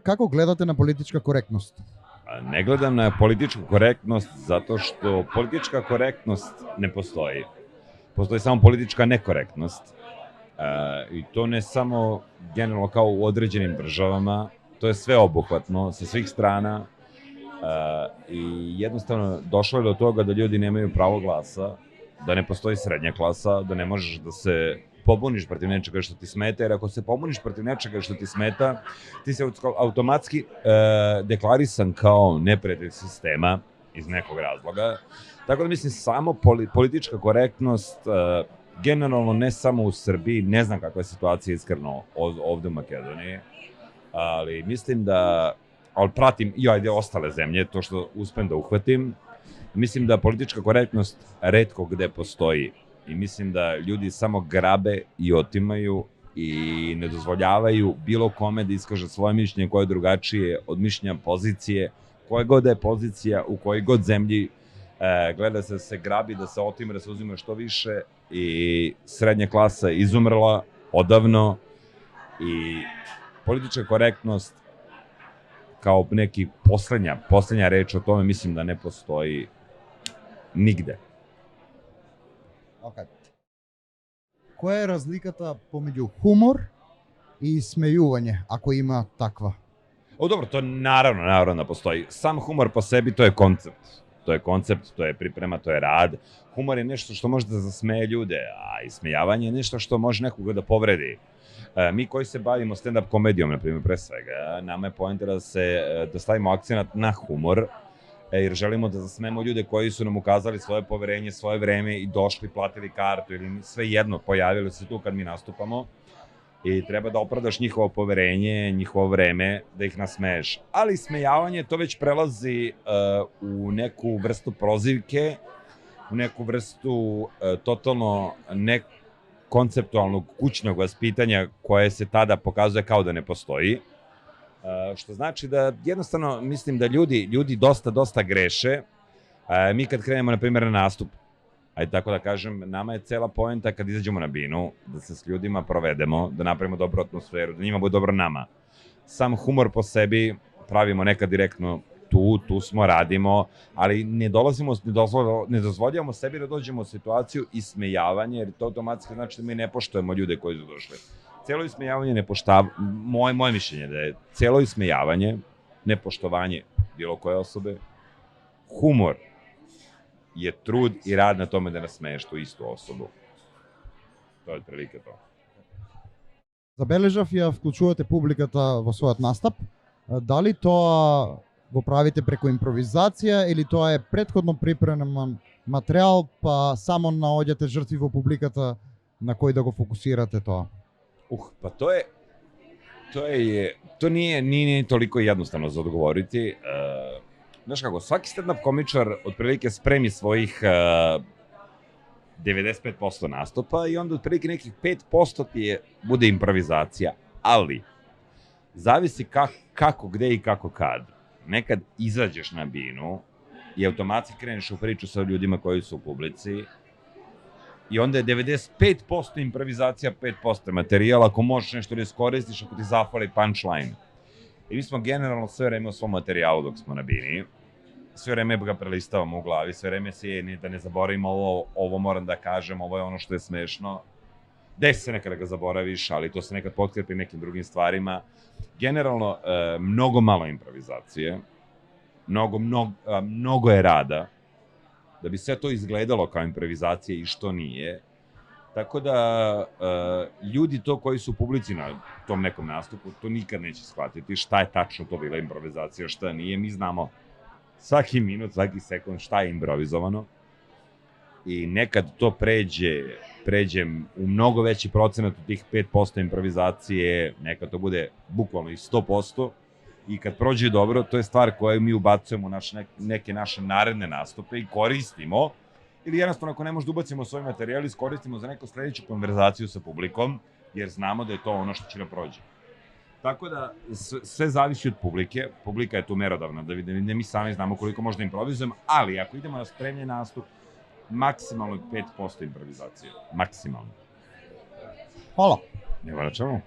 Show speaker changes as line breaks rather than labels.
kako gledate na politička korektnost?
Ne gledam na političku korektnost zato što politička korektnost ne postoji. Postoji samo politička nekorektnost. I to ne samo generalno kao u određenim državama, to je sveobuhvatno sa svih strana i jednostavno došlo je do toga da ljudi nemaju pravo glasa, da ne postoji srednja klasa, da ne možeš da se pobuniš protiv nečega što ti smeta, jer ako se pobuniš protiv nečega što ti smeta, ti se automatski deklarisan kao neprijatelj sistema iz nekog razloga. Tako da mislim, samo politička korektnost, generalno ne samo u Srbiji, ne znam kakva je situacija iskreno ovde u Makedoniji, ali mislim da, ali pratim i ajde ostale zemlje, to što uspem da uhvatim, mislim da politička korektnost retko gde postoji. I mislim da ljudi samo grabe i otimaju i ne dozvoljavaju bilo kome da iskaže svoje mišljenje koje je drugačije od mišljenja pozicije, koje god da je pozicija, u kojoj god zemlji, gleda se da se grabi, da se otima, da se uzima što više i srednja klasa je izumrla odavno i politička korektnost kao neki poslednja reč o tome mislim da ne postoji nigde.
Okay. Која е разликата помеѓу хумор и смејување, ако има таква?
Dobro, to naravno da postoji. Sam humor po sebi, to je koncept. To je koncept, to je priprema, to je rad. Humor je nešto što može da zasmeje ljude, a ismejavanje je nešto što može nekoga da povredi. Mi koji se bavimo stand-up komedijom, na primjer, pre svega, nama je poenta da stavimo akcenat na humor, jer želimo da zasmemo ljude koji su nam ukazali svoje poverenje, svoje vreme i došli, platili kartu ili sve jedno, pojavili se tu kad mi nastupamo i treba da opravdaš njihovo poverenje, njihovo vreme, da ih nasmeješ. Ali smejavanje to već prelazi u neku vrstu prozivke, u neku vrstu totalno nekonceptualnog kućnog vaspitanja koje se tada pokazuje kao da ne postoji. Što znači da jednostavno mislim da ljudi dosta greše. Mi kad krenemo, na primjer, na nastup, ajde tako da kažem, nama je cela poenta kad izađemo na binu, da se s ljudima provedemo, da napravimo dobru atmosferu, da njima bude dobro nama. Sam humor po sebi pravimo nekad direktno tu smo, radimo, ali ne dozvoljavamo sebi da dođemo u situaciju ismejavanja, jer to automatski znači da mi ne poštujemo ljude koji su došli. Celo ismejavanje moje mišljenje da je celo ismejavanje, nepoštovanje bilo koje osobe, humor je trud i rad na tome da nasmeješ tu istu osobu. To je otprilike to.
Забележав ја вклучувате публиката во својот настап. Дали тоа го правите преку импровизација или тоа е претходно припремен материјал, па само наоѓате жртви во публиката на кои да го фокусирате тоа?
Pa to nije toliko jednostavno za odgovoriti. Znaš kako, svaki stand-up komičar otprilike spremi svojih 95% nastupa i onda otprilike nekih 5% ti bude improvizacija, ali zavisi kako, gde i kako kad. Nekad izađeš na binu i automatski kreneš u priču sa ljudima koji su u publici i onda je 95% improvizacija, 5% materijala, ako možeš nešto da iskoristiš, ako ti zafali punchline. I mi smo generalno sve vreme u svom materijalu dok smo na bini, sve vreme ga prelistavamo u glavi, sve vreme da ne zaboravimo ovo moram da kažem, ovo je ono što je smešno. Desi se nekada ga zaboraviš, ali to se nekad potkrepi nekim drugim stvarima. Generalno, mnogo malo improvizacije, mnogo je rada, da bi sve to izgledalo kao improvizacija i što nije. Tako da, ljudi to koji su u publici na tom nekom nastupu, to nikad neće shvatiti šta je tačno to bila improvizacija, šta nije. Mi znamo svaki minut, svaki sekund šta je improvizovano i nekad to pređe u mnogo veći procenat od tih 5% improvizacije, nekad to bude bukvalno i 100%. I kad prođe dobro, to je stvar koju mi ubacujemo u neke naše naredne nastupe i koristimo. Ili jednostavno, ako ne možda ubacimo svoj materijal, iskoristimo za neku sledeću konverzaciju sa publikom, jer znamo da je to ono što će da prođe. Tako da, sve zavisi od publike. Publika je tu merodavna, da mi sami znamo koliko možda improvizujemo, ali ako idemo na spremljen nastup, maksimalno 5% improvizacije. Maksimalno.
Hvala.
Nema na čemu.